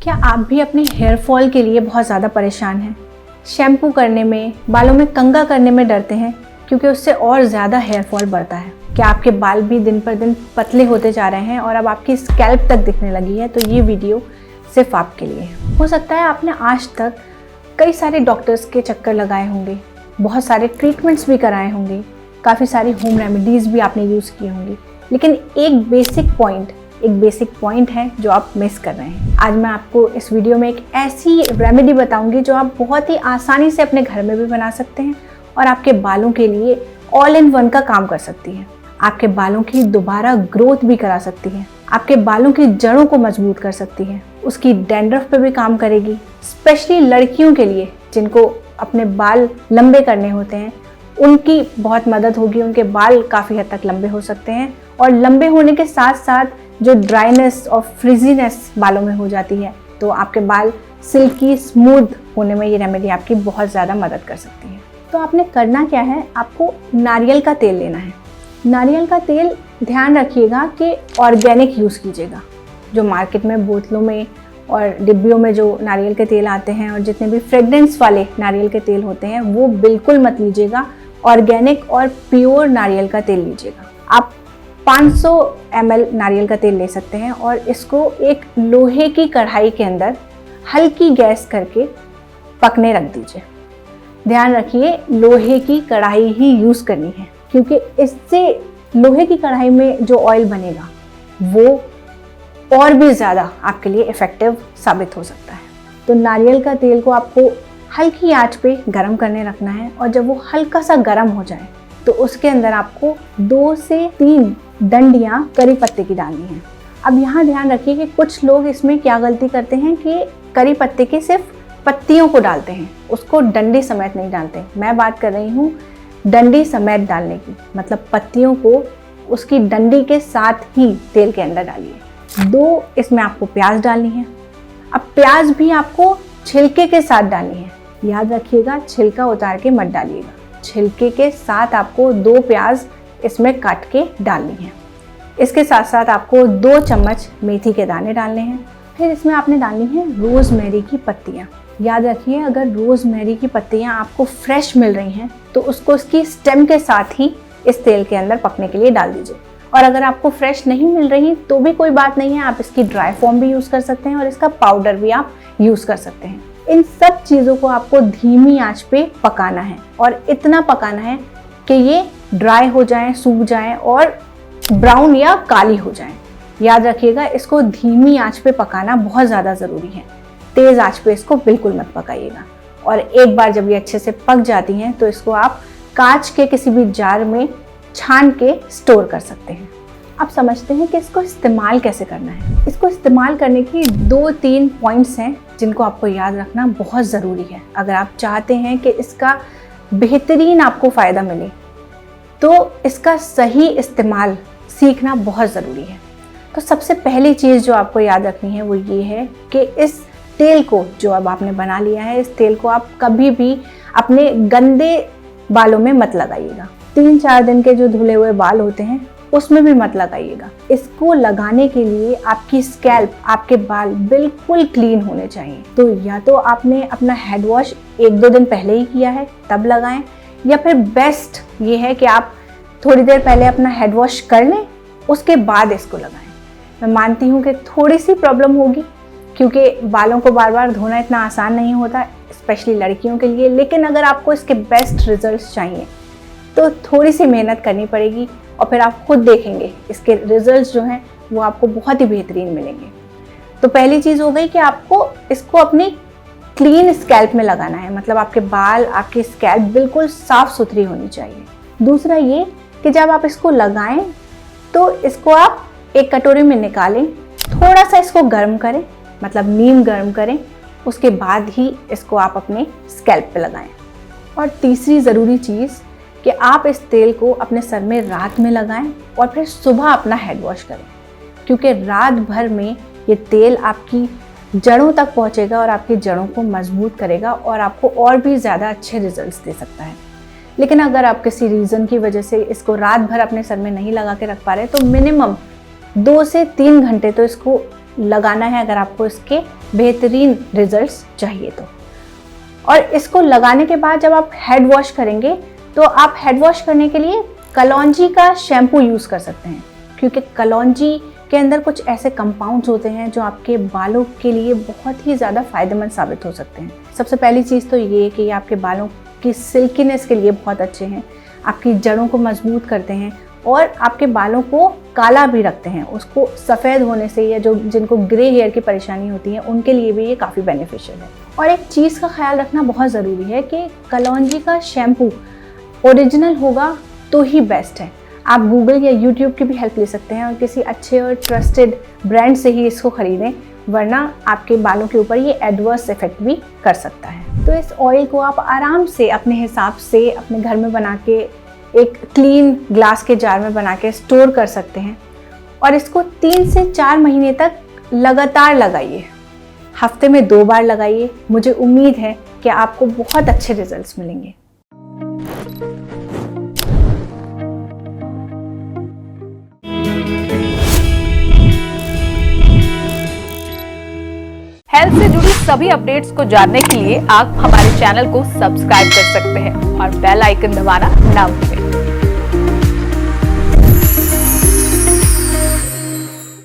क्या आप भी अपने हेयर फॉल के लिए बहुत ज़्यादा परेशान हैं? शैम्पू करने में, बालों में कंघा करने में डरते हैं क्योंकि उससे और ज़्यादा हेयर फॉल बढ़ता है। क्या आपके बाल भी दिन पर दिन पतले होते जा रहे हैं और अब आपकी स्कैल्प तक दिखने लगी है? तो ये वीडियो सिर्फ आपके लिए है। हो सकता है आपने आज तक कई सारे डॉक्टर्स के चक्कर लगाए होंगे, बहुत सारे ट्रीटमेंट्स भी कराए होंगे, काफ़ी सारी होम रेमेडीज़ भी आपने यूज़ की होंगी, लेकिन एक बेसिक पॉइंट है जो आप मिस कर रहे हैं। आज मैं आपको इस वीडियो में एक ऐसी रेमेडी बताऊंगी जो आप बहुत ही आसानी से अपने घर में भी बना सकते हैं और आपके बालों के लिए ऑल इन वन का काम कर सकती है। आपके बालों की दोबारा ग्रोथ भी करा सकती है, आपके बालों की जड़ों को मजबूत कर सकती है, उसकी डैंड्रफ पे भी काम करेगी। स्पेशली लड़कियों के लिए जिनको अपने बाल लंबे करने होते हैं, उनकी बहुत मदद होगी। उनके बाल काफ़ी हद तक लंबे हो सकते हैं और लंबे होने के साथ साथ जो ड्राइनेस और फ्रिजीनेस बालों में हो जाती है, तो आपके बाल सिल्की स्मूथ होने में ये रेमेडी आपकी बहुत ज़्यादा मदद कर सकती है। तो आपने करना क्या है, आपको नारियल का तेल लेना है। नारियल का तेल ध्यान रखिएगा कि ऑर्गेनिक यूज़ कीजिएगा। जो मार्केट में बोतलों में और डिब्बियों में जो नारियल के तेल आते हैं और जितने भी फ्रेगरेंस वाले नारियल के तेल होते हैं वो बिल्कुल मत लीजिएगा। ऑर्गेनिक और प्योर नारियल का तेल लीजिएगा। आप 500 ml नारियल का तेल ले सकते हैं और इसको एक लोहे की कढ़ाई के अंदर हल्की गैस करके पकने रख दीजिए। ध्यान रखिए लोहे की कढ़ाई ही यूज़ करनी है, क्योंकि इससे लोहे की कढ़ाई में जो ऑयल बनेगा वो और भी ज़्यादा आपके लिए इफ़ेक्टिव साबित हो सकता है। तो नारियल का तेल को आपको हल्की आंच पे गरम करने रखना है और जब वो हल्का सा गरम हो जाए तो उसके अंदर आपको 2 से 3 डंडियाँ करी पत्ते की डालनी है। अब यहाँ ध्यान रखिए कि कुछ लोग इसमें क्या गलती करते हैं कि करी पत्ते के सिर्फ पत्तियों को डालते हैं, उसको डंडी समेत नहीं डालते। मैं बात कर रही हूँ डंडी समेत डालने की, मतलब पत्तियों को उसकी डंडी के साथ ही तेल के अंदर डालिए। 2 इसमें आपको प्याज डालनी है। अब प्याज भी आपको छिलके के साथ डालनी है। याद रखिएगा छिलका उतार के मत डालिएगा, छिलके के साथ आपको 2 प्याज इसमें काट के डालनी है। इसके साथ साथ आपको 2 चम्मच मेथी के दाने डालने हैं। फिर इसमें आपने डालनी है रोज़मेरी की पत्तियाँ। याद रखिए अगर रोज़मेरी की पत्तियाँ आपको फ्रेश मिल रही हैं तो उसको इसकी स्टेम के साथ ही इस तेल के अंदर पकने के लिए डाल दीजिए। और अगर आपको फ्रेश नहीं मिल रही तो भी कोई बात नहीं है, आप इसकी ड्राई फॉर्म भी यूज़ कर सकते हैं और इसका पाउडर भी आप यूज़ कर सकते हैं। इन सब चीज़ों को आपको धीमी आंच पे पकाना है और इतना पकाना है कि ये ड्राई हो जाएं, सूख जाएं और ब्राउन या काली हो जाएं। याद रखिएगा इसको धीमी आंच पे पकाना बहुत ज़्यादा ज़रूरी है। तेज़ आंच पे इसको बिल्कुल मत पकाइएगा। और एक बार जब ये अच्छे से पक जाती हैं तो इसको आप कांच के किसी भी जार में छान के स्टोर कर सकते हैं। अब समझते हैं कि इसको इस्तेमाल कैसे करना है। इसको इस्तेमाल करने की 2-3 पॉइंट्स हैं जिनको आपको याद रखना बहुत ज़रूरी है। अगर आप चाहते हैं कि इसका बेहतरीन आपको फ़ायदा मिले तो इसका सही इस्तेमाल सीखना बहुत ज़रूरी है। तो सबसे पहली चीज़ जो आपको याद रखनी है वो ये है कि इस तेल को जो अब आपने बना लिया है, इस तेल को आप कभी भी अपने गंदे बालों में मत लगाइएगा। 3-4 दिन के जो धुले हुए बाल होते हैं उसमें भी मत लगाइएगा। इसको लगाने के लिए आपकी स्कैल्प, आपके बाल बिल्कुल क्लीन होने चाहिए। तो या तो आपने अपना हेड वॉश 1-2 दिन पहले ही किया है तब लगाएं, या फिर बेस्ट ये है कि आप थोड़ी देर पहले अपना हेड वॉश कर लें उसके बाद इसको लगाएं। मैं मानती हूँ कि थोड़ी सी प्रॉब्लम होगी क्योंकि बालों को बार बार धोना इतना आसान नहीं होता, स्पेशली लड़कियों के लिए, लेकिन अगर आपको इसके बेस्ट रिजल्ट्स चाहिए तो थोड़ी सी मेहनत करनी पड़ेगी और फिर आप खुद देखेंगे इसके रिजल्ट्स जो हैं वो आपको बहुत ही बेहतरीन मिलेंगे। तो पहली चीज़ हो गई कि आपको इसको अपनी क्लीन स्कैल्प में लगाना है, मतलब आपके बाल, आपकी स्कैल्प बिल्कुल साफ़ सुथरी होनी चाहिए। दूसरा ये कि जब आप इसको लगाएं तो इसको आप एक कटोरी में निकालें, थोड़ा सा इसको गर्म करें, मतलब नीम गर्म करें, उसके बाद ही इसको आप अपने स्कैल्प पे लगाएं। और तीसरी ज़रूरी चीज़ कि आप इस तेल को अपने सर में रात में लगाएं और फिर सुबह अपना हेड वॉश करें, क्योंकि रात भर में ये तेल आपकी जड़ों तक पहुंचेगा और आपकी जड़ों को मजबूत करेगा और आपको और भी ज़्यादा अच्छे रिजल्ट्स दे सकता है। लेकिन अगर आप किसी रीज़न की वजह से इसको रात भर अपने सर में नहीं लगा के रख पा रहे तो मिनिमम 2 से 3 घंटे तो इसको लगाना है अगर आपको इसके बेहतरीन रिजल्ट्स चाहिए तो। और इसको लगाने के बाद जब आप हेड वॉश करेंगे तो आप हेड वॉश करने के लिए कलौंजी का शैम्पू यूज़ कर सकते हैं, क्योंकि कलौंजी के अंदर कुछ ऐसे कंपाउंड्स होते हैं जो आपके बालों के लिए बहुत ही ज़्यादा फ़ायदेमंद साबित हो सकते हैं। सबसे पहली चीज़ तो ये है कि ये आपके बालों की सिल्कीनेस के लिए बहुत अच्छे हैं, आपकी जड़ों को मजबूत करते हैं और आपके बालों को काला भी रखते हैं। उसको सफ़ेद होने से या जो जिनको ग्रे हेयर की परेशानी होती है उनके लिए भी ये काफ़ी बेनिफिशियल है। और एक चीज़ का ख्याल रखना बहुत ज़रूरी है कि कलौंजी का शैम्पू ओरिजिनल होगा तो ही बेस्ट है। आप गूगल या यूट्यूब की भी हेल्प ले सकते हैं और किसी अच्छे और ट्रस्टेड ब्रांड से ही इसको ख़रीदें, वरना आपके बालों के ऊपर ये एडवर्स इफेक्ट भी कर सकता है। तो इस ऑयल को आप आराम से अपने हिसाब से अपने घर में बना के एक क्लीन ग्लास के जार में बना के स्टोर कर सकते हैं और इसको 3 से 4 महीने तक लगातार लगाइए। हफ्ते में 2 बार लगाइए। मुझे उम्मीद है कि आपको बहुत अच्छे रिजल्ट्स मिलेंगे। हेल्थ से जुड़ी सभी अपडेट्स को जानने के लिए आप हमारे चैनल को सब्सक्राइब कर सकते हैं और बेल आइकन दबाना ना भूलें।